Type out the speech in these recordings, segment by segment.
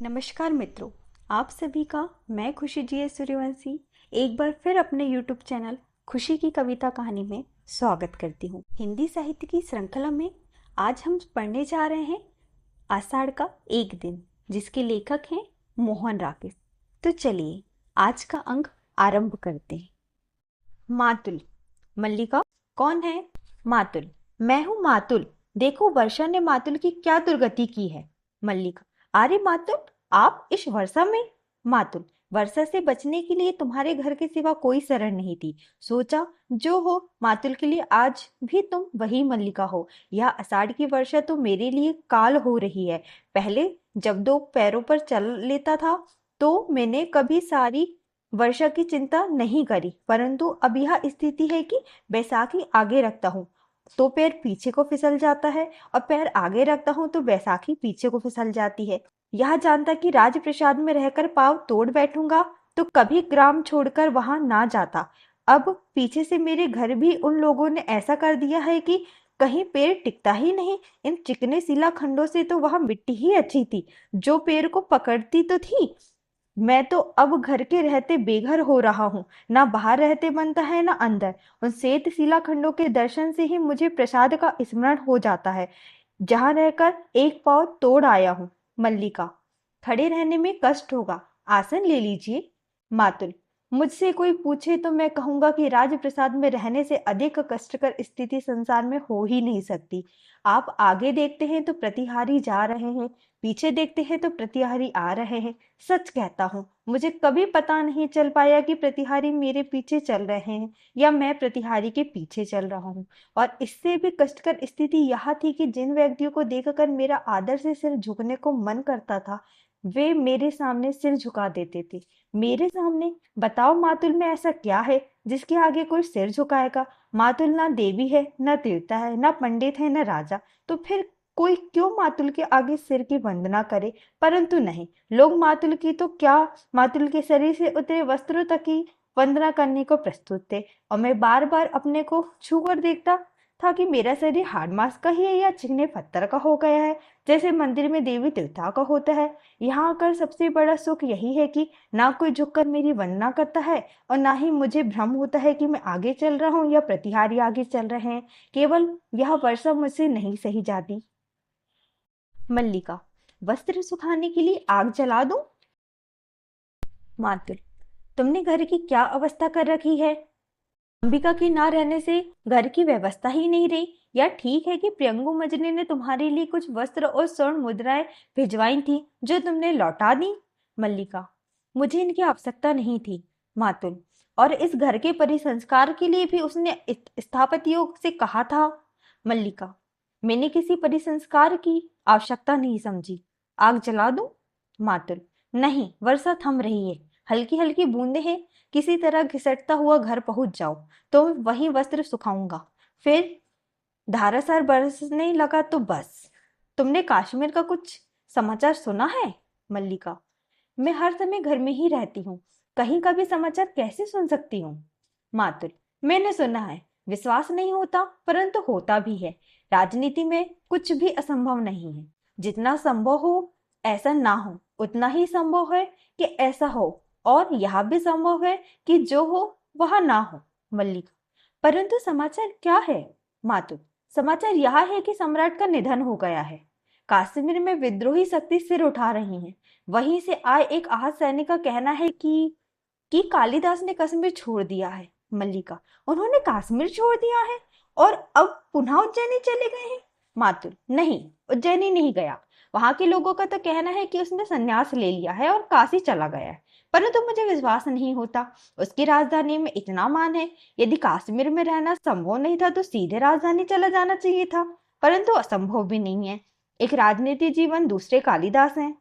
नमस्कार मित्रों, आप सभी का मैं खुशी जी सूर्यवंशी एक बार फिर अपने YouTube चैनल खुशी की कविता कहानी में स्वागत करती हूँ। हिंदी साहित्य की श्रृंखला में आज हम पढ़ने जा रहे हैं आषाढ़ का एक दिन, जिसके लेखक हैं मोहन राकेश। तो चलिए आज का अंक आरंभ करते हैं। मातुल। मल्लिका, कौन है? मातुल, मैं हूँ मातुल। देखो वर्षा ने मातुल की क्या दुर्गति की है। मल्लिका, अरे मातुल, आप इस वर्षा में? मातुल, वर्षा से बचने के लिए तुम्हारे घर के सिवा कोई शरण नहीं थी। सोचा जो हो मातुल के लिए आज भी तुम वही मल्लिका हो। यह आषाढ़ की वर्षा तो मेरे लिए काल हो रही है। पहले जब दो पैरों पर चल लेता था तो मैंने कभी सारी वर्षा की चिंता नहीं करी, परंतु अब यह स्थिति है कि बैसाखी आगे रखता हूँ तो पैर पीछे को फिसल जाता है और पैर आगे रखता हूँ तो बैसाखी पीछे को फिसल जाती है। यह जानता कि राजप्रसाद में रहकर पाँव तोड़ बैठूंगा तो कभी ग्राम छोड़कर वहां ना जाता। अब पीछे से मेरे घर भी उन लोगों ने ऐसा कर दिया है कि कहीं पैर टिकता ही नहीं। इन चिकने शिलाखंडों से तो वह मिट्टी ही अच्छी थी, जो पैर को पकड़ती तो थी। मैं तो अब घर के रहते बेघर हो रहा हूँ, ना बाहर रहते बनता है ना अंदर। उन श्वेत शिलाखंडों के दर्शन से ही मुझे प्रसाद का स्मरण हो जाता है, जहां रहकर एक पाँव तोड़ आया हूँ। मल्लिका, खड़े रहने में कष्ट होगा, आसन ले लीजिए। मातुल, मुझसे कोई पूछे तो मैं कहूंगा कि राजप्रसाद में रहने से अधिक कष्टकर स्थिति संसार में हो ही नहीं सकती। आप आगे देखते हैं तो प्रतिहारी जा रहे हैं, पीछे देखते हैं तो प्रतिहारी आ रहे हैं। सच कहता हूँ, मुझे कभी पता नहीं चल पाया कि प्रतिहारी मेरे पीछे चल रहे हैं या मैं प्रतिहारी के पीछे चल रहा हूँ। और इससे भी कष्टकर स्थिति यह थी कि जिन व्यक्तियों को देखकर मेरा आदर से सिर झुकने को मन करता था, वे मेरे सामने सिर झुका देते थे। मेरे सामने? बताओ मातुल में ऐसा क्या है जिसके आगे कोई सिर झुकाएगा? मातुल ना देवी है, ना देवता है, ना पंडित है, ना राजा। तो फिर कोई क्यों मातुल के आगे सिर की वंदना करे? परंतु नहीं, लोग मातुल की तो क्या, मातुल के शरीर से उतरे वस्त्रों तक की वंदना करने को प्रस्तुत थे। और मैं बार बार अपने को छू कर देखता था कि मेरा शरीर हाड़ मांस का ही है या चिकने पत्थर का हो गया है, जैसे मंदिर में देवी देवता का होता है। यहाँ आकर सबसे बड़ा सुख यही है कि ना कोई झुककर मेरी वंदना करता है और ना ही मुझे भ्रम होता है कि मैं आगे चल रहा हूँ या प्रतिहारी आगे चल रहे हैं। केवल यह वर्षा मुझसे नहीं सही जाती। मल्लिका, वस्त्र सुखाने के लिए आग जला दूं? मातुल, तुमने घर की क्या अवस्था कर रखी है? अंबिका के ना रहने से घर की व्यवस्था ही नहीं रही। या ठीक है कि प्रियंगु मजनी ने तुम्हारे लिए कुछ वस्त्र और स्वर्ण मुद्राएं भिजवाई थी जो तुमने लौटा दी। मल्लिका, मुझे इनकी आवश्यकता नहीं थी। मातुल, और इस घर के परिसंस्कार के लिए भी उसने स्थापतियों से कहा था। मल्लिका, मैंने किसी परिसंस्कार की आवश्यकता नहीं समझी। आग जला दूं? मातुल, नहीं, वर्षा थम रही है, हल्की हल्की बूंदे हैं। किसी तरह घिसटता हुआ घर पहुंच जाओ तो वहीं वस्त्र सुखाऊंगा। फिर धारासार बरसने लगा तो बस। तुमने कश्मीर का कुछ समाचार सुना है? मल्लिका, मैं हर समय घर में ही रहती हूँ, कहीं का भी समाचार कैसे सुन सकती हूँ? मातुल, मैंने सुना है, विश्वास नहीं होता परंतु होता भी है। राजनीति में कुछ भी असंभव नहीं है। जितना संभव हो ऐसा ना हो, उतना ही संभव है कि ऐसा हो, और यह भी संभव है कि जो हो वह ना हो। मल्लिका, परंतु समाचार क्या है? मातुल, समाचार यह है कि सम्राट का निधन हो गया है। कश्मीर में विद्रोही शक्ति सिर उठा रही है। वहीं से आए एक आहत सैनिक का कहना है कि कालिदास ने कश्मीर छोड़ दिया है। मल्लिका, उन्होंने कश्मीर छोड़ दिया है और अब पुनः उज्जैनी चले गए हैं? मातुल, नहीं, उज्जैनी नहीं गया। वहां के लोगों का तो कहना है कि उसने संन्यास ले लिया है और काशी चला गया है, परंतु मुझे विश्वास नहीं होता। उसकी राजधानी में इतना मान है। यदि कश्मीर में रहना संभव नहीं था तो सीधे राजधानी चला जाना चाहिए था, परंतु असंभव भी नहीं है। एक राजनीति जीवन, दूसरे कालिदास हैं।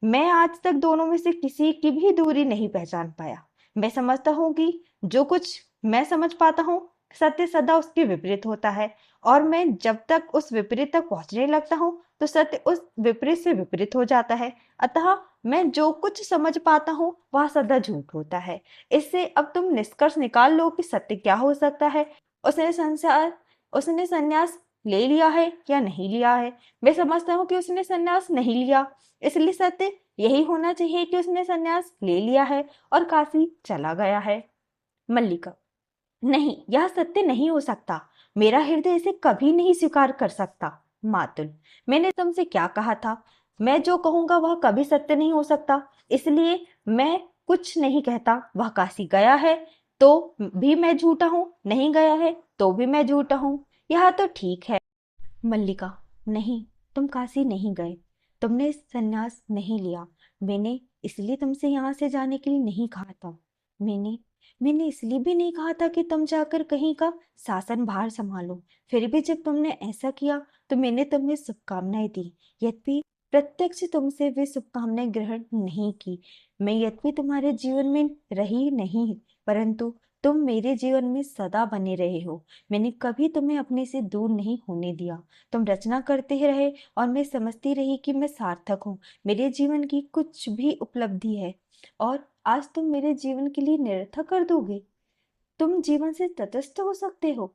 मैं आज तक दोनों में से किसी की भी दूरी नहीं पहचान पाया। मैं समझता हूँ कि जो कुछ मैं समझ पाता हूँ, सत्य सदा उसके विपरीत होता है, और मैं जब तक उस विपरीत तक पहुंचने लगता हूँ तो सत्य उस विपरीत से विपरीत हो जाता है। अतः मैं जो कुछ समझ पाता हूँ वह सदा झूठ होता है। इससे अब तुम निष्कर्ष निकाल लो कि सत्य क्या हो सकता है। उसने संसार उसने संन्यास ले लिया है या नहीं लिया है। मैं समझता हूँ कि उसने संन्यास नहीं लिया, इसलिए सत्य यही होना चाहिए कि उसने संन्यास ले लिया है और काशी चला गया है। मल्लिका, नहीं, यह सत्य नहीं हो सकता। मेरा हृदय इसे कभी नहीं स्वीकार कर सकता। मातुल, मैंने तुमसे क्या कहा था? मैं जो कहूंगा वह कभी सत्य नहीं हो सकता, इसलिए मैं कुछ नहीं कहता। वह काशी गया है तो भी मैं झूठा हूं, नहीं गया है तो भी मैं झूठा हूं। यह तो ठीक है। मल्लिका, नहीं, तुम काशी नहीं गए, तुमने संन्यास नहीं लिया। मैंने इसलिए तुमसे यहाँ से जाने के लिए नहीं कहा था। मैंने मैंने इसलिए भी नहीं कहा था कि तुम जाकर कहीं का शासन भार संभालो। फिर भी जब तुमने ऐसा किया तो मैंने तुम्हें शुभकामनाएं दी। यद्यपि प्रत्यक्ष तुमसे वे शुभकामनाएं ग्रहण नहीं की। मैं यद्यपि तुम्हारे जीवन में रही नहीं, परंतु तुम मेरे जीवन में सदा बने रहे हो। मैंने कभी तुम्हें अपने से दूर नहीं होने दिया। तुम रचना करते ही रहे और मैं समझती रही कि मैं सार्थक हूँ, मेरे जीवन की कुछ भी उपलब्धि है। और आज तुम मेरे जीवन के लिए निरर्थक कर दोगे। तुम जीवन से तटस्थ हो सकते हो,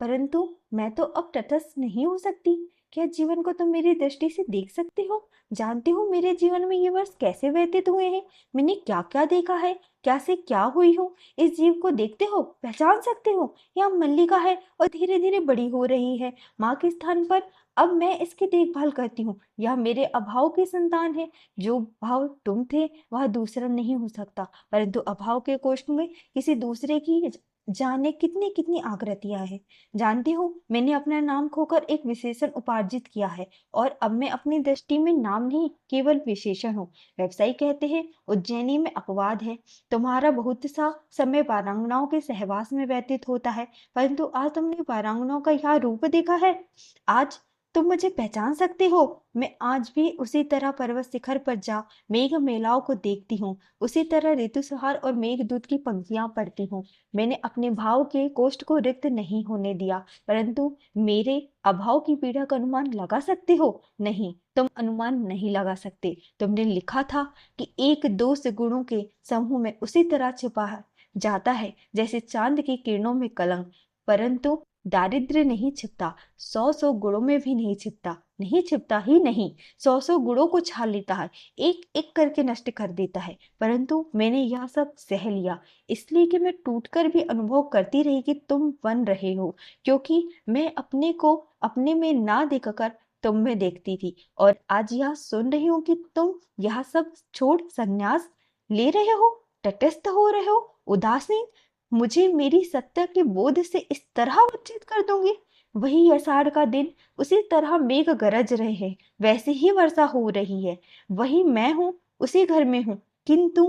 परंतु मैं तो अब तटस्थ नहीं हो सकती। क्या जीवन को तुम मेरी दृष्टि से देख सकते हो? जानते हो मेरे जीवन में ये वर्ष कैसे व्यतीत हुए हैं? मैंने क्या क्या देखा है, क्या से क्या हुई हूँ। इस जीव को देखते हो, पहचान सकते हो? यह मल्लिका है और धीरे धीरे बड़ी हो रही है। माँ के स्थान पर अब मैं इसकी देखभाल करती हूँ। यह मेरे अभाव की संतान है। जो भाव तुम थे वह दूसरा नहीं हो सकता, परंतु अभाव के कोष्ठ में किसी दूसरे की जाने कितनी कितनी आकृतियां हैं। जानती हूँ, मैंने अपना नाम खोकर एक विशेषण उपार्जित किया है और अब मैं अपनी दृष्टि में नाम नहीं केवल विशेषण हूँ। व्यवसायी कहते हैं उज्जैनी में अपवाद है। तुम्हारा बहुत सा समय वारांगनाओं के सहवास में व्यतीत होता है, परंतु आज तुमने वारांगनाओं का यह रूप देखा है। आज तुम मुझे पहचान सकते हो। मैं आज भी उसी तरह पर्वत शिखर पर जा मेघ मेलाओं को देखती हूँ, उसी तरह ऋतुसंहार और मेघदूत की पंक्तियां पढ़ती हूँ। मैंने अपने भाव के कोष्ठ को रिक्त नहीं होने दिया, परंतु मेरे अभाव की पीड़ा का अनुमान लगा सकते हो? नहीं, तुम अनुमान नहीं लगा सकते। तुमने लिखा था कि एक दो से गुणों के समूह में उसी तरह छिपा जाता है जैसे चांद की किरणों में कलंक, परंतु दारिद्र्य नहीं छिपता। सौ सौ गुणों में भी नहीं छिपता, नहीं छिपता ही नहीं। सौ सौ गुणों को छा लेता है, एक एक करके नष्ट कर देता है। परंतु मैंने यह सब सह लिया, इसलिए कि मैं टूटकर भी अनुभव करती रही कि तुम बन रहे हो, क्योंकि मैं अपने को अपने में ना देखकर तुम में देखती थी। और आज यह सुन रही हूँ कि तुम यह सब छोड़ संन्यास ले रहे हो, तटस्थ हो रहे हो, उदासीन। मुझे मेरी सत्ता के बोध से इस तरह वंचित कर दोगे? वही आषाढ़ का दिन, उसी तरह मेघ गरज रहे हैं, वैसे ही वर्षा हो रही है। वही मैं हूँ, उसी घर में हूँ, किंतु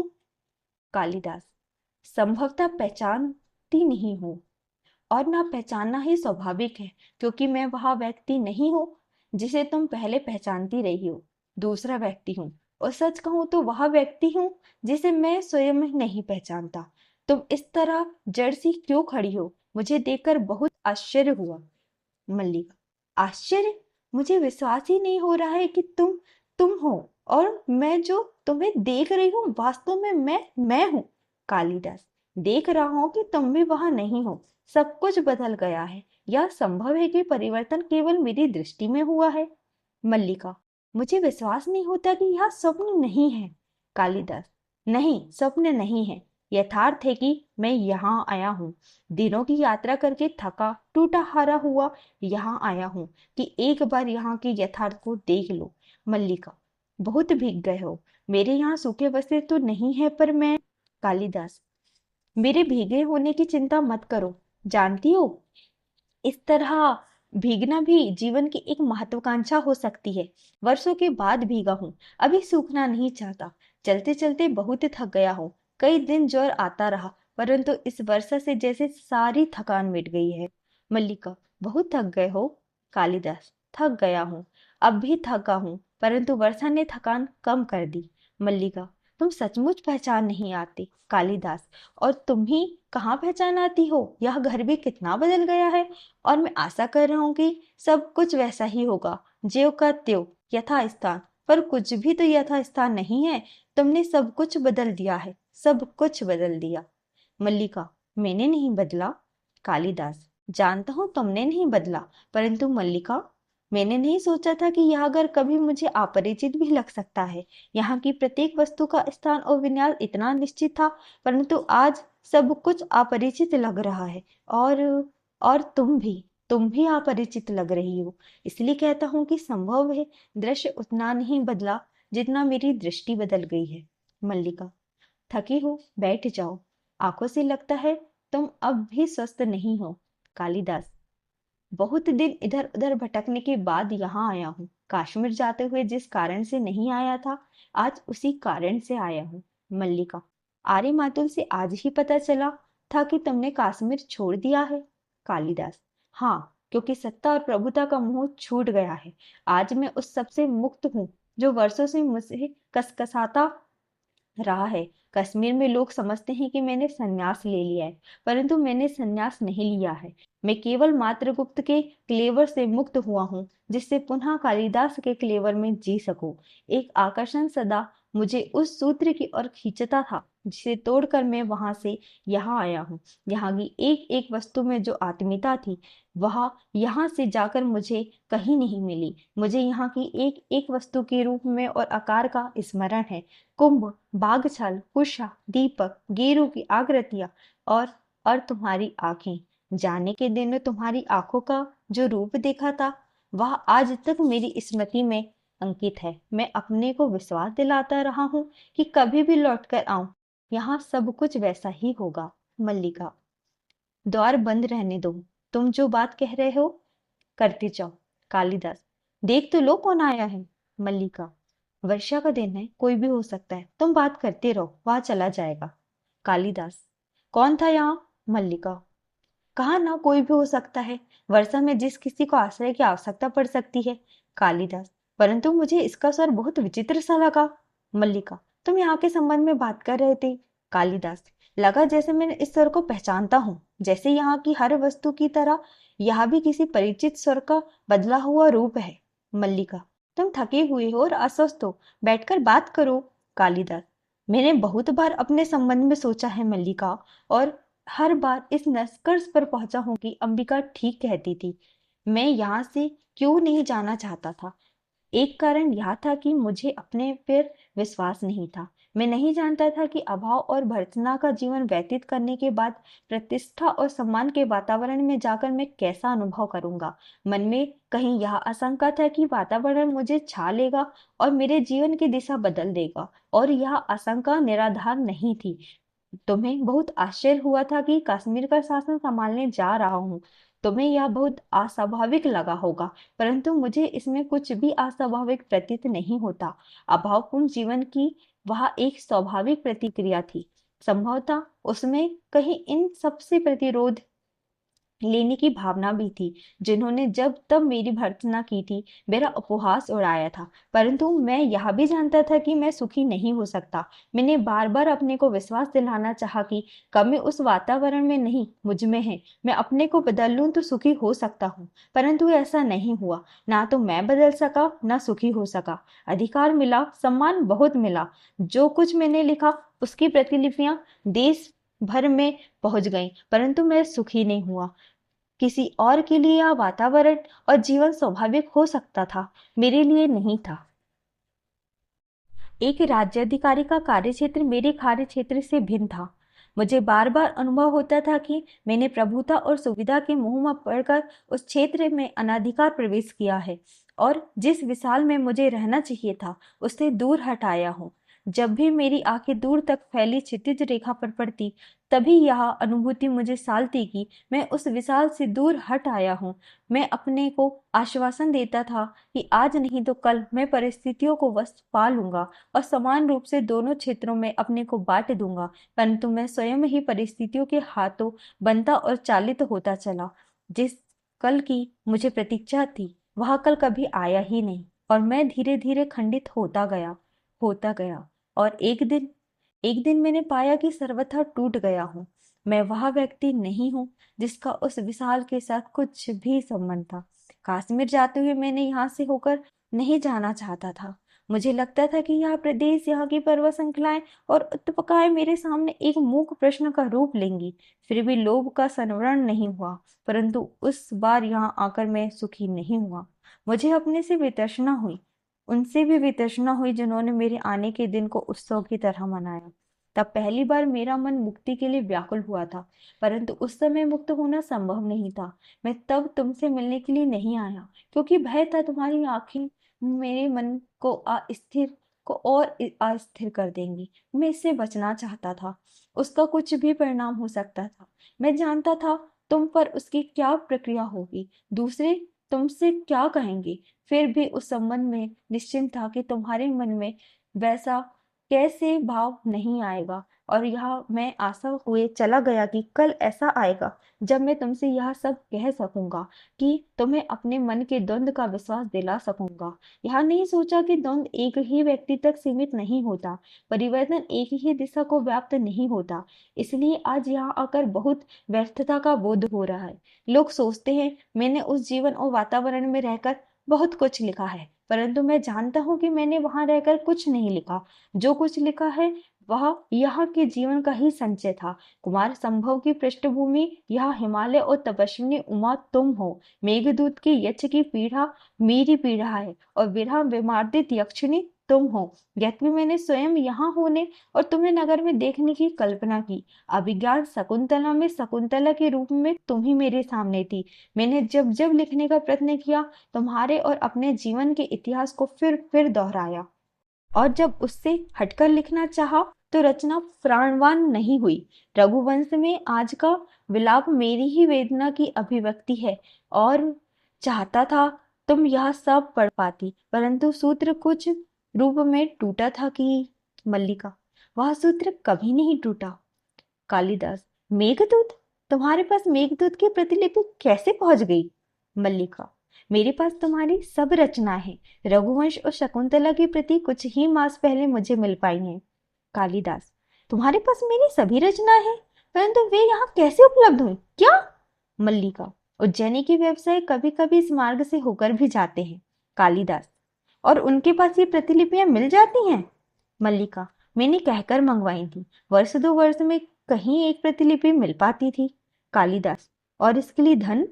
कालिदास, संभवतः पहचानती नहीं हूँ, और ना पहचानना ही स्वाभाविक है, क्योंकि मैं वह व्यक्ति नहीं हूँ जिसे तुम पहले पहचानती रही हो। दूसरा व्यक्ति हूँ, और सच कहूँ तो वह व्यक्ति हूँ जिसे मैं स्वयं ही नहीं पहचानता। तुम इस तरह जड़ सी क्यों खड़ी हो? मुझे देखकर बहुत आश्चर्य हुआ। मल्लिका, आश्चर्य? मुझे विश्वास ही नहीं हो रहा है कि तुम हो, और मैं जो तुम्हें देख रही हूँ वास्तव में मैं हूँ। कालिदास, देख रहा हूँ कि तुम भी वहां नहीं हो। सब कुछ बदल गया है। यह संभव है कि परिवर्तन केवल मेरी दृष्टि में हुआ है। मल्लिका, मुझे विश्वास नहीं होता कि यह स्वप्न नहीं है। कालिदास, नहीं, स्वप्न नहीं है, यथार्थ है कि मैं यहाँ आया हूँ। दिनों की यात्रा करके थका टूटा हारा हुआ यहाँ आया हूँ कि एक बार यहाँ के यथार्थ को देख लो। मल्लिका, बहुत भीग गए हो। मेरे यहाँ सूखे वस्त्र तो नहीं है, पर मैं। कालिदास, मेरे भीगे होने की चिंता मत करो। जानती हो, इस तरह भीगना भी जीवन की एक महत्वाकांक्षा हो सकती है। वर्षों के बाद भीगा हूँ, अभी सूखना नहीं चाहता। चलते चलते बहुत थक गया हूँ। कई दिन ज्वर आता रहा, परंतु इस वर्षा से जैसे सारी थकान मिट गई है। मल्लिका, बहुत थक गए हो? कालिदास, थक गया हूँ, अब भी थका हूँ, परंतु वर्षा ने थकान कम कर दी। मल्लिका, तुम सचमुच पहचान नहीं आते। कालिदास, और तुम ही कहाँ पहचान आती हो? यह घर भी कितना बदल गया है, और मैं आशा कर रहा हूँ कि सब कुछ वैसा ही होगा, ज्यों का त्यों, यथा स्थान। पर कुछ भी तो यथा स्थान नहीं है। तुमने सब कुछ बदल दिया है, सब कुछ बदल दिया। मल्लिका, मैंने नहीं बदला। कालिदास, जानता हूँ तुमने नहीं बदला, परंतु मल्लिका, मैंने नहीं सोचा था कि यह घर कभी मुझे अपरिचित भी लग सकता है। यहाँ की प्रत्येक वस्तु का स्थान और विन्यास इतना निश्चित था, परंतु आज सब कुछ अपरिचित लग रहा है। और और तुम भी अपरिचित लग रही हो। इसलिए कहता हूँ कि संभव है दृश्य उतना नहीं बदला जितना मेरी दृष्टि बदल गई है। मल्लिका, थकी हो, बैठ जाओ। आंखों से लगता है तुम अब भी स्वस्थ नहीं हो। कालिदास, बहुत दिन इधर उधर भटकने के बाद यहाँ आया हूँ। कश्मीर जाते हुए जिस कारण से नहीं आया था, आज उसी कारण से आया हूँ। मल्लिका, आर्य मातुल से आज ही पता चला था कि तुमने कश्मीर छोड़ दिया है। कालिदास, हाँ, क्योंकि सत्ता और प्रभुता का मोह छूट गया है। आज मैं उस सबसे मुक्त हूँ जो वर्षों से मुझे कसकसाता रहा है। कश्मीर में लोग समझते हैं कि मैंने संन्यास ले लिया है, परंतु मैंने संन्यास नहीं लिया है। मैं केवल मात्रगुप्त के क्लेवर से मुक्त हुआ हूँ, जिससे पुनः कालिदास के क्लेवर में जी सकूं। एक आकर्षण सदा मुझे उस सूत्र की ओर खींचता था, जिसे तोड़कर मैं वहां से यहाँ आया हूँ। यहाँ की एक एक वस्तु में जो आत्मीयता थी, वह यहाँ से जाकर मुझे कहीं नहीं मिली। मुझे यहाँ की एक एक वस्तु के रूप में और आकार का स्मरण है। कुंभ, बाघछाल, कुशा, दीपक, गेरू की आकृतियां और तुम्हारी आंखें। जाने के दिन में तुम्हारी आंखों का जो रूप देखा था, वह आज तक मेरी स्मृति में अंकित है। मैं अपने को विश्वास दिलाता रहा हूँ कि कभी भी लौट कर आऊं, यहाँ सब कुछ वैसा ही होगा। मल्लिका, द्वार बंद रहने दो। तुम जो बात कह रहे हो करते जाओ। कालिदास, देख तो लो कौन आया है। मल्लिका, वर्षा का दिन है, कोई भी हो सकता है, तुम बात करते रहो, वह चला जाएगा। कालिदास, कौन था यहाँ। मल्लिका, कहा ना, कोई भी हो सकता है। वर्षा में जिस किसी को आश्रय की आवश्यकता पड़ सकती है। कालिदास, परंतु मुझे इसका स्वर बहुत विचित्र सा लगा। मल्लिका, तुम यहाँ के संबंध में बात कर रहे थे। कालिदास, लगा जैसे मैं इस स्वर को पहचानता हूँ, जैसे यहाँ की हर वस्तु की तरह यह भी किसी परिचित स्वर का बदला हुआ रूप है। मल्लिका, तुम थके हुए हो और अस्वस्थ हो, बैठकर बात करो। कालिदास, मैंने बहुत बार अपने संबंध में सोचा है मल्लिका, और हर बार इस निष्कर्ष पर पहुंचा हूं कि अंबिका ठीक कहती थी। मैं यहाँ से क्यों नहीं जाना चाहता था। एक कारण यह था कि मुझे अपने पर विश्वास नहीं था। मैं नहीं जानता था कि अभाव और भर्त्सना का जीवन व्यतीत करने के बाद प्रतिष्ठा और सम्मान के वातावरण में जाकर मैं कैसा अनुभव करूंगा। मन में कहीं यह आशंका था कि वातावरण मुझे छा लेगा और मेरे जीवन की दिशा बदल देगा, और यह आशंका निराधार नहीं थी। तुम्हें बहुत आश्चर्य हुआ था कि कश्मीर का शासन संभालने जा रहा हूँ। तुम्हें यह बहुत अस्वाभाविक लगा होगा, परंतु मुझे इसमें कुछ भी अस्वाभाविक प्रतीत नहीं होता। अभावपूर्ण जीवन की वह एक स्वाभाविक प्रतिक्रिया थी। संभवतः उसमें कहीं इन सबसे प्रतिरोध लेने की भावना भी थी, जिन्होंने जब तब मेरी भर्त्सना की थी, मेरा उपहास उड़ाया था। परंतु मैं यह भी जानता था कि मैं सुखी नहीं हो सकता। मैंने बार बार अपने को विश्वास दिलाना चाहा कि कमी उस वातावरण में नहीं, मुझ में है। मैं अपने को बदल लूं तो सुखी हो सकता हूँ, परंतु ऐसा नहीं हुआ। ना तो मैं बदल सका, ना सुखी हो सका। अधिकार मिला, सम्मान बहुत मिला। जो कुछ मैंने लिखा उसकी प्रतिलिपियां देश भर में पहुंच गईं, परंतु मैं सुखी नहीं हुआ। किसी और के लिए यह वातावरण और जीवन स्वाभाविक हो सकता था, मेरे लिए नहीं था। एक राज्याधिकारी का कार्यक्षेत्र मेरे कार्यक्षेत्र से भिन्न था। मुझे बार बार अनुभव होता था कि मैंने प्रभुता और सुविधा के मोह में पड़कर उस क्षेत्र में अनाधिकार प्रवेश किया है, और जिस विशाल में मुझे रहना चाहिए था उससे दूर हट आया हूँ। जब भी मेरी आंखें दूर तक फैली क्षितिज रेखा पर पड़ती, तभी यह अनुभूति मुझे सालती कि मैं उस विशाल से दूर हट आया हूँ। मैं अपने को आश्वासन देता था कि आज नहीं तो कल मैं परिस्थितियों को वश पा लूंगा और समान रूप से दोनों क्षेत्रों में अपने को बांट दूंगा, परंतु मैं स्वयं ही परिस्थितियों के हाथों बनता और चालित होता चला। जिस कल की मुझे प्रतीक्षा थी, वह कल कभी आया ही नहीं, और मैं धीरे धीरे खंडित होता गया। और एक दिन मैंने पाया कि सर्वथा टूट गया हूँ। मैं वह व्यक्ति नहीं हूँ जिसका उस विशाल के साथ कुछ भी संबंध था। कश्मीर जाते हुए मैंने यहाँ से होकर नहीं जाना चाहता था। मुझे लगता था कि यह प्रदेश, यहाँ की पर्वत श्रृंखलाएं और उपत्यकाएं मेरे सामने एक मूक प्रश्न का रूप लेंगी। फिर भी लोभ का संवरण नहीं हुआ, परंतु उस बार यहाँ आकर मैं सुखी नहीं हुआ। मुझे अपने से वितृष्णा हुई, उनसे भी वितृष्णा हुई जिन्होंने मेरे आने के दिन को उत्सव की तरह मनाया। तब पहली बार मेरा मन मुक्ति के लिए व्याकुल हुआ था, परंतु उस समय मुक्त होना संभव नहीं था। मैं तब तुमसे मिलने के लिए नहीं आया, क्योंकि भय था तुम्हारी आंखें मेरे मन को अस्थिर को और अस्थिर कर देंगी। मैं इससे बचना चाहता था, उसका कुछ भी परिणाम हो सकता था। मैं जानता था तुम पर उसकी क्या प्रक्रिया होगी, दूसरे तुमसे क्या कहेंगे। फिर भी उस संबंध में निश्चिंत था कि तुम्हारे मन में वैसा कैसे भाव नहीं आएगा। और यह मैं आशा हुए चला गया कि कल ऐसा आएगा जब मैं तुमसे यह सब कह सकूंगा, कि तुम्हें अपने मन के द्वंद का विश्वास दिला सकूंगा। यह नहीं सोचा कि द्वंद एक ही व्यक्ति तक सीमित नहीं होता, परिवर्तन एक ही दिशा को व्याप्त नहीं होता। इसलिए आज यहाँ आकर बहुत व्यर्थता का बोध हो रहा है। लोग सोचते हैं मैंने उस जीवन और वातावरण में रहकर बहुत कुछ लिखा है, परंतु मैं जानता हूँ कि मैंने वहां रहकर कुछ नहीं लिखा। जो कुछ लिखा है वह यहाँ के जीवन का ही संचय था। कुमार संभव की पृष्ठभूमि यह हिमालय और तपस्विनी उमा तुम हो। मेघदूत की यक्ष की पीड़ा मेरी पीड़ा है, और विरह विमार्दित यक्षिणी तुम हो। यद्यपि मैंने स्वयं यहाँ होने और तुम्हें नगर में देखने की कल्पना की, अभिज्ञान शकुंतला में शकुंतला के रूप में तुम ही मेरे सामने थी। मैंने जब जब लिखने का प्रयत्न किया, तुम्हारे और अपने जीवन के इतिहास को फिर दोहराया, और जब उससे हटकर लिखना चाहा तो रचना प्राणवान नहीं हुई। रघुवंश में आज का विलाप मेरी ही वेदना की अभिव्यक्ति है, और चाहता था तुम यह सब पढ़ पाती, परंतु सूत्र कुछ रूप में टूटा था कि मल्लिका, वह सूत्र कभी नहीं टूटा। कालिदास, मेघदूत, तुम्हारे पास मेघदूत की प्रतिलिपि कैसे पहुंच गई? मल्लिका, मेरे पास तुम्हारी सब रचनाएं हैं। रघुवंश और शकुंतला की प्रति कुछ ही मास पहले मुझे मिल पाई हैं। कालिदास, तुम्हारे पास मेरी सभी रचनाएं हैं, परंतु वे यहाँ कैसे उपलब्ध हुई? क्या? मल्लिका, उज्जैनी के व्यवसाय कभी कभी इस मार्ग से होकर भी जाते हैं। कालिदास, और उनके पास ये प्रतिलिपियां मिल जाती हैं? मल्लिका, मैंने कहकर मंगवाई थी, वर्ष दो वर्ष में कहीं एक प्रतिलिपि मिल पाती थी। कालिदास, और इसके लिए धन?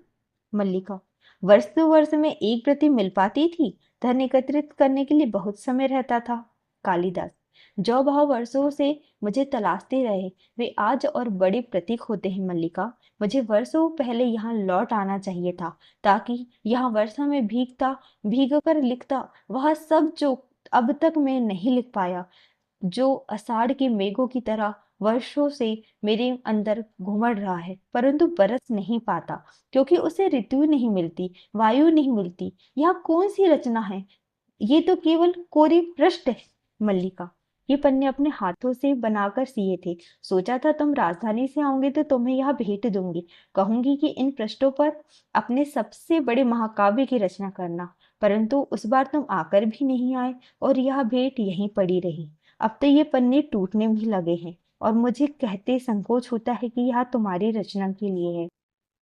मल्लिका, वर्ष दो वर्ष में एक प्रति मिल पाती थी, धन एकत्रित करने के लिए बहुत समय रहता था। कालिदास, जो भाव वर्षों से मुझे तलाशते रहे वे आज और बड़े प्रतीक होते हैं। मल्लिका, मुझे वर्षों पहले यहाँ लौट आना चाहिए था, ताकि यहाँ वर्षा में भीग कर लिखता वह सब जो अब तक मैं नहीं लिख पाया, जो आषाढ़ के मेघों की तरह वर्षों से मेरे अंदर घुमड़ रहा है, परंतु बरस नहीं पाता, क्योंकि उसे ऋतु नहीं मिलती, वायु नहीं मिलती। यह कौन सी रचना है? ये तो केवल कोरी पृष्ठ है। मल्लिका, ये पन्ने अपने हाथों से बनाकर सिए थे। सोचा था तुम राजधानी से आओगे तो तुम्हें यह भेंट दूंगी, कहूंगी कि इन पृष्ठों पर अपने सबसे बड़े महाकाव्य की रचना करना, परंतु उस बार तुम आकर भी नहीं आए और यह भेंट यहीं पड़ी रही। अब तो ये पन्ने टूटने भी लगे हैं, और मुझे कहते संकोच होता है कि यह तुम्हारी रचना के लिए है।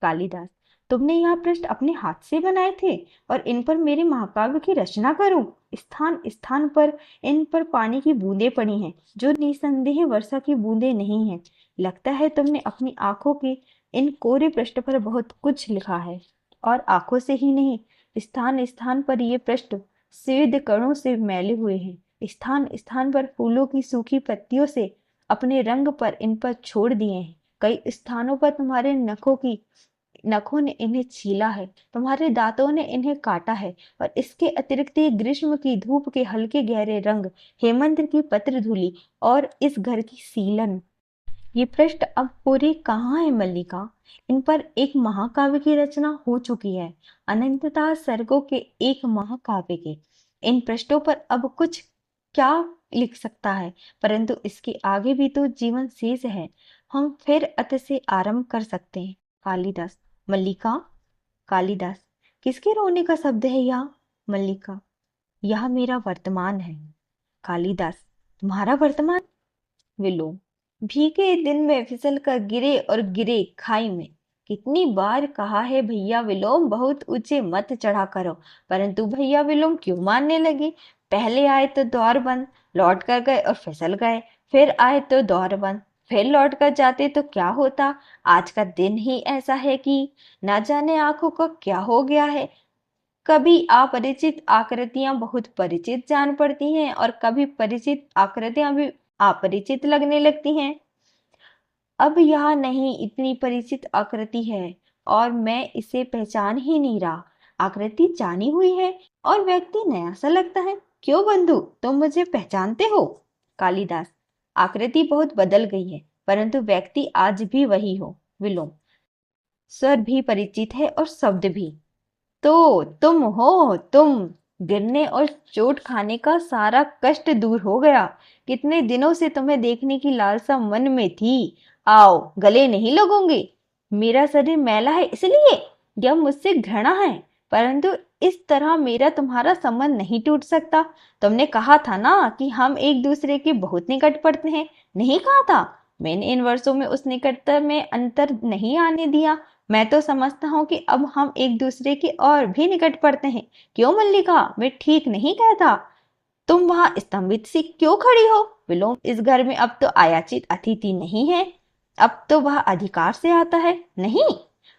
कालिदास, तुमने यह पृष्ठ अपने हाथ से बनाए थे, और इन पर मेरे महाकाव्य की रचना करूं? स्थान स्थान पर इन पर पानी की बूंदें पड़ी हैं, जो निसंदेह वर्षा की बूंदें नहीं हैं। लगता है तुमने अपनी आंखों के इन कोरे पृष्ठ पर बहुत कुछ लिखा है, और आंखों से ही नहीं, स्थान स्थान पर ये पृष्ठ स्वेद कणों से मैले हुए हैं। स्थान स्थान पर फूलों की सूखी पत्तियों से अपने रंग पर इन पर छोड़ दिए हैं। कई स्थानों पर तुम्हारे नखों ने इन्हें छीला है, तुम्हारे दांतों ने इन्हें काटा है, और इसके अतिरिक्त ये ग्रीष्म की धूप के हल्के गहरे रंग, हेमंत की पत्र धूलि और इस घर की सीलन। ये पृष्ठ अब पूरे कहाँ है मल्लिका? इन पर एक महाकाव्य की रचना हो चुकी है, अनंतता सर्गों के एक महाकाव्य के। इन पृष्ठों पर अब कुछ क्या लिख सकता है? परंतु इसके आगे भी तो जीवन शेष है। हम फिर अत से आरंभ कर सकते हैं। कालिदास, मल्लिका। कालिदास, किसके रोने का शब्द है यहाँ? मल्लिका, यह मेरा वर्तमान है। कालिदास, तुम्हारा वर्तमान? विलोम, भीगे दिन में फिसल कर गिरे और गिरे खाई में। कितनी बार कहा है भैया विलोम बहुत ऊंचे मत चढ़ा करो, परंतु भैया विलोम क्यों मानने लगे? पहले आए तो द्वार बंद, लौट कर गए और फिसल गए, फिर आए तो द्वार बंद, फिर लौट कर जाते तो क्या होता। आज का दिन ही ऐसा है कि ना जाने आंखों का क्या हो गया है। कभी अपरिचित आकृतियां बहुत परिचित जान पड़ती हैं और कभी परिचित आकृतियां भी अपरिचित लगने लगती हैं। अब यह नहीं इतनी परिचित आकृति है और मैं इसे पहचान ही नहीं रहा। आकृति जानी हुई है और व्यक्ति नया सा लगता है। क्यों बंधु, तुम मुझे पहचानते हो? कालिदास, आकृति बहुत बदल गई है परंतु व्यक्ति आज भी वही हो। विलोम, स्वर भी परिचित है और शब्द भी। तो तुम हो तुम। गिरने और चोट खाने का सारा कष्ट दूर हो गया। कितने दिनों से तुम्हें देखने की लालसा मन में थी। आओ, गले नहीं लगोगे। मेरा शरीर मैला है इसलिए, या मुझसे घृणा है, परंतु इस तरह मेरा तुम्हारा संबंध नहीं टूट सकता। तुमने कहा था ना कि हम एक दूसरे के बहुत निकट पड़ते हैं। नहीं कहा था? मैंने इन वर्षों में उस निकटता में अंतर नहीं आने दिया। मैं तो समझता हूँ कि अब हम एक दूसरे के और भी निकट पड़ते हैं। क्यों मल्लिका, मैं ठीक नहीं कहता? तुम वहां स्तंभित सी क्यों खड़ी हो? विलोम, इस घर में अब तो आयाचित अतिथि नहीं है। अब तो वह अधिकार से आता है। नहीं,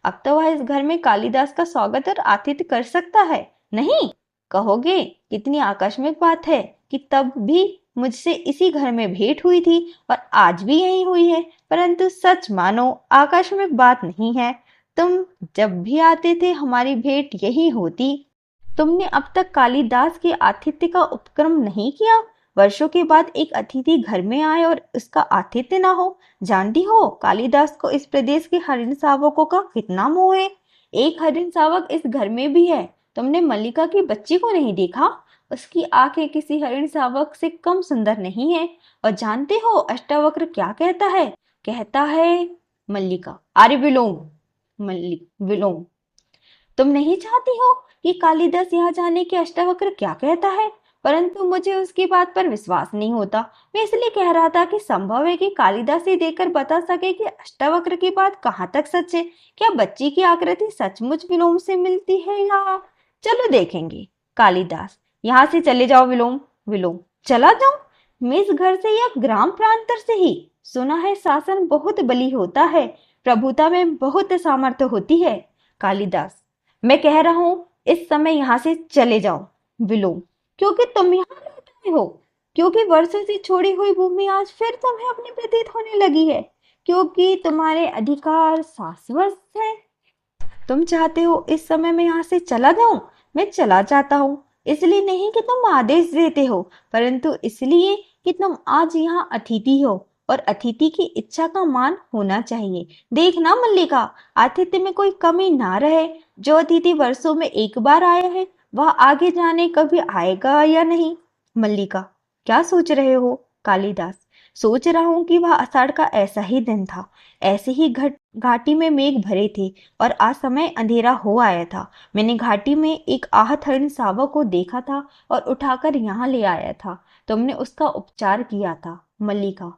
अब तो वह इस घर में कालिदास का स्वागत और आतिथ्य कर सकता है। नहीं कहोगे? कितनी आकस्मिक बात है कि तब भी मुझसे इसी घर में भेंट हुई थी और आज भी यही हुई है। परंतु सच मानो, आकस्मिक बात नहीं है। तुम जब भी आते थे हमारी भेंट यही होती। तुमने अब तक कालिदास के आतिथ्य का उपक्रम नहीं किया। वर्षों के बाद एक अतिथि घर में आए और उसका आतिथ्य ना हो। जानती हो, कालिदास को इस प्रदेश के हरिण शावकों का कितना मोह है। एक हरिण शावक इस घर में भी है। तुमने मल्लिका की बच्ची को नहीं देखा? उसकी आंखें किसी हरिण शावक से कम सुंदर नहीं है। और जानते हो अष्टावक्र क्या कहता है? कहता है, मल्लिका, अरे विलोम, विलोम, तुम नहीं चाहती हो कि कालिदास यह जाने कि अष्टावक्र क्या कहता है, परंतु मुझे उसकी बात पर विश्वास नहीं होता। मैं इसलिए कह रहा था कि संभव है कि कालिदास ही देखकर बता सके कि अष्टावक्र की बात कहाँ तक सच है। क्या बच्ची की आकृति सचमुच विलोम से मिलती है या? चलो देखेंगे। कालिदास, यहाँ से चले जाओ। विलोम, विलोम, चला जाऊं? मैं इस घर से या ग्राम प्रांतर से ही? सुना है शासन बहुत बली होता है, प्रभुता में बहुत सामर्थ्य होती है। कालिदास, मैं कह रहा हूं इस समय यहां से चले जाओ। विलोम, क्योंकि तुम यहाँ रहते हो, क्योंकि वर्षों से छोड़ी हुई भूमि आज फिर तुम्हें अपनी प्रतीत होने लगी है, क्योंकि तुम्हारे अधिकार शाश्वत है। तुम चाहते हो इस समय मैं यहाँ से चला जाऊं? मैं चला जाता हूँ, इसलिए नहीं कि तुम आदेश देते हो, परंतु इसलिए कि तुम आज यहाँ अतिथि हो और अतिथि की इच्छा का मान होना चाहिए। देखना मल्लिका, आतिथ्य में कोई कमी ना रहे। जो अतिथि वर्षों में एक बार आया है वह आगे जाने कभी आएगा या नहीं। मल्लिका, क्या सोच रहे हो? कालिदास, सोच रहा हूं कि वह आषाढ़ का ऐसा ही दिन था। ऐसे ही घाटी में मेघ भरे थे और आज समय अंधेरा हो आया था। मैंने घाटी में एक आहत हरिण शावक को देखा था और उठाकर यहाँ ले आया था। तुमने उसका उपचार किया था। मल्लिका,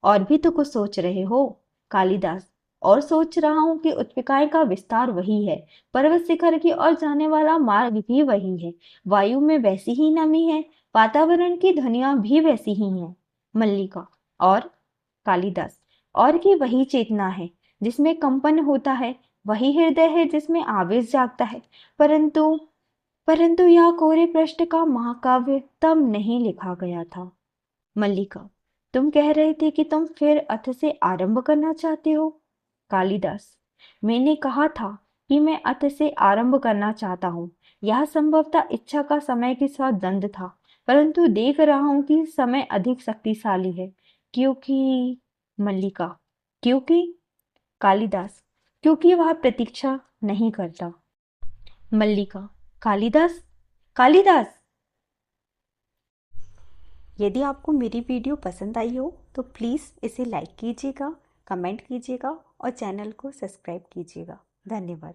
और भी तो कुछ सोच रहे हो? कालिदास, और सोच रहा हूँ कि उत्पिकाएं का विस्तार वही है, पर्वत शिखर की ओर जाने वाला मार्ग भी वही है, वायु में वैसी ही नमी है, वातावरण की ध्वनियां भी वैसी ही हैं। मल्लिका, और? कालिदास, और की वही चेतना है जिसमें कंपन होता है, वही हृदय है जिसमें आवेश जागता है। परंतु परंतु यह कोरे पृष्ठ का महाकाव्य तब नहीं लिखा गया था। मल्लिका, तुम कह रहे थे कि तुम फिर अथ से आरंभ करना चाहते हो। कालिदास, मैंने कहा था कि मैं अथ से आरंभ करना चाहता हूँ। यह संभवतः इच्छा का समय के साथ द्वंद था, परंतु देख रहा हूँ कि समय अधिक शक्तिशाली है, क्योंकि? मल्लिका, क्योंकि? कालिदास, क्योंकि वह प्रतीक्षा नहीं करता। मल्लिका, कालिदास, कालिदास। यदि आपको मेरी वीडियो पसंद आई हो तो प्लीज़ इसे लाइक कीजिएगा, कमेंट कीजिएगा और चैनल को सब्सक्राइब कीजिएगा। धन्यवाद।